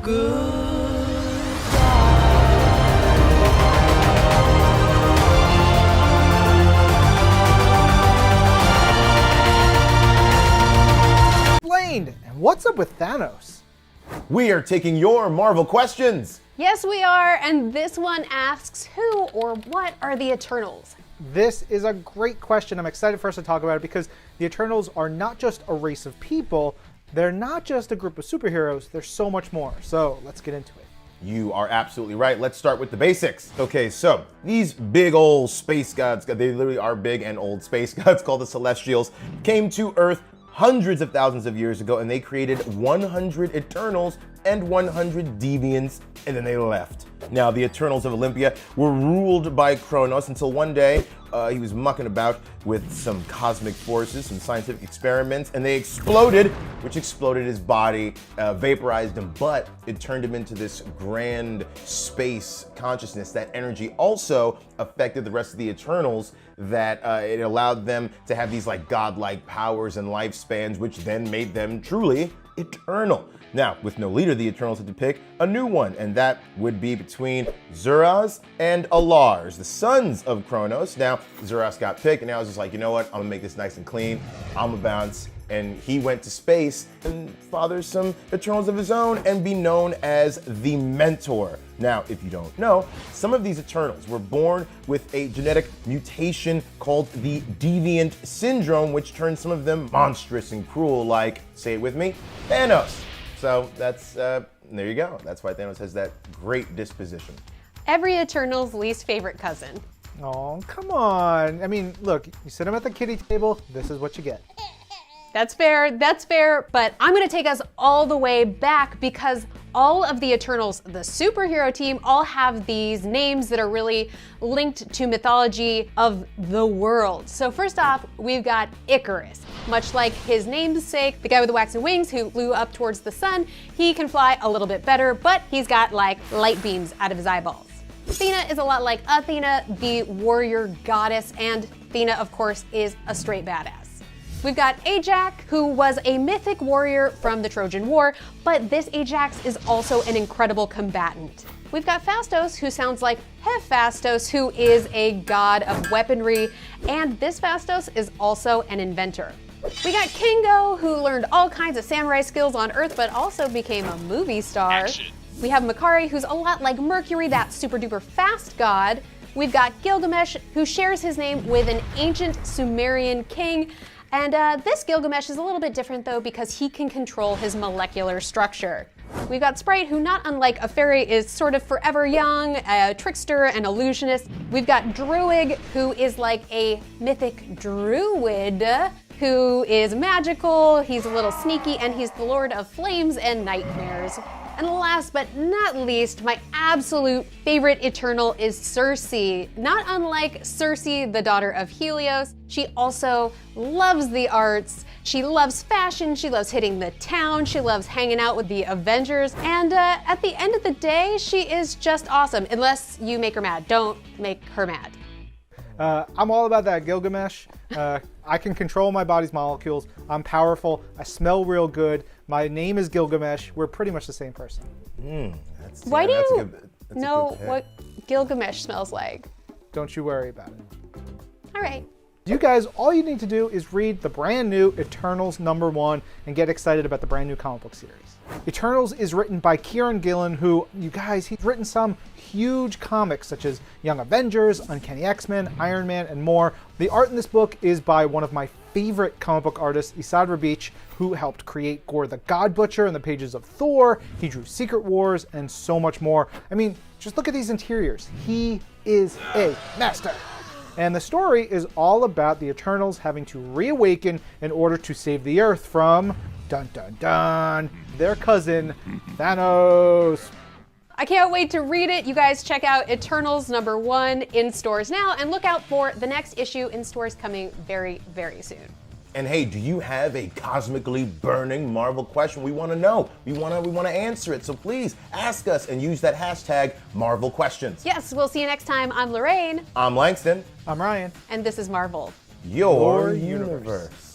Explained. And what's up with Thanos? We are taking your Marvel questions. Yes, we are, and this one asks, who or what are the Eternals? This is a great question. I'm excited for us to talk about it because the Eternals are not just a race of people, they're not just a group of superheroes, there's so much more. So let's get into it. You are absolutely right. Let's start with the basics. Okay, so these big old space gods, they literally are big and old space gods called the Celestials, came to Earth hundreds of thousands of years ago, and they created 100 Eternals and 100 Deviants, and then they left. Now, the Eternals of Olympia were ruled by Kronos until one day he was mucking about with some cosmic forces, some scientific experiments, and they exploded, which exploded his body, vaporized him, but it turned him into this grand space consciousness. That energy also affected the rest of the Eternals, that it allowed them to have these like godlike powers and lifespans, which then made them truly eternal. Now, with no leader, the Eternals had to pick a new one, and that would be between Zuras and Alars, the sons of Kronos. Now, Zuras got picked, and now I was just like, you know what? I'm gonna make this nice and clean. I'm gonna bounce. And he went to space and father some Eternals of his own and be known as the Mentor. Now, if you don't know, some of these Eternals were born with a genetic mutation called the Deviant Syndrome, which turns some of them monstrous and cruel, like, say it with me, Thanos. So that's, there you go. That's why Thanos has that great disposition. Every Eternal's least favorite cousin. Oh, come on. I mean, look, you sit them at the kiddie table, this is what you get. That's fair, but I'm gonna take us all the way back because all of the Eternals, the superhero team, all have these names that are really linked to mythology of the world. So first off, we've got Icarus. Much like his namesake, the guy with the waxen wings who flew up towards the sun, he can fly a little bit better, but he's got like light beams out of his eyeballs. Athena is a lot like Athena, the warrior goddess, and Athena, of course, is a straight badass. We've got Ajax, who was a mythic warrior from the Trojan War, but this Ajax is also an incredible combatant. We've got Phastos, who sounds like Hephaestus, who is a god of weaponry, and this Phastos is also an inventor. We got Kingo, who learned all kinds of samurai skills on Earth, but also became a movie star. Action. We have Makari, who's a lot like Mercury, that super duper fast god. We've got Gilgamesh, who shares his name with an ancient Sumerian king. And this Gilgamesh is a little bit different though because he can control his molecular structure. We've got Sprite, who not unlike a fairy is sort of forever young, a trickster, an illusionist. We've got Druig, who is like a mythic druid who is magical, he's a little sneaky, and he's the lord of flames and nightmares. And last but not least, my absolute favorite Eternal is Circe. Not unlike Circe, the daughter of Helios, she also loves the arts, she loves fashion, she loves hitting the town, she loves hanging out with the Avengers, and at the end of the day, she is just awesome, unless you make her mad. Don't make her mad. I'm all about that Gilgamesh. I can control my body's molecules. I'm powerful. I smell real good. My name is Gilgamesh. We're pretty much the same person. Why do you know what Gilgamesh smells like? Don't you worry about it. All right. You guys, all you need to do is read the brand new Eternals #1 and get excited about the brand new comic book series. Eternals is written by Kieran Gillen, who, you guys, he's written some huge comics such as Young Avengers, Uncanny X-Men, Iron Man, and more. The art in this book is by one of my favorite comic book artist, Esad Ribic, who helped create Gore the God Butcher in the pages of Thor. He drew Secret Wars and so much more. I mean, just look at these interiors. He is a master. And the story is all about the Eternals having to reawaken in order to save the Earth from, dun dun dun, their cousin, Thanos. I can't wait to read it. You guys check out Eternals #1 in stores now and look out for the next issue in stores coming very, very soon. And hey, do you have a cosmically burning Marvel question? We want to know. We want to answer it. So please ask us and use that hashtag Marvel Questions. Yes, we'll see you next time. I'm Lorraine. I'm Langston. I'm Ryan. And this is Marvel. Your universe.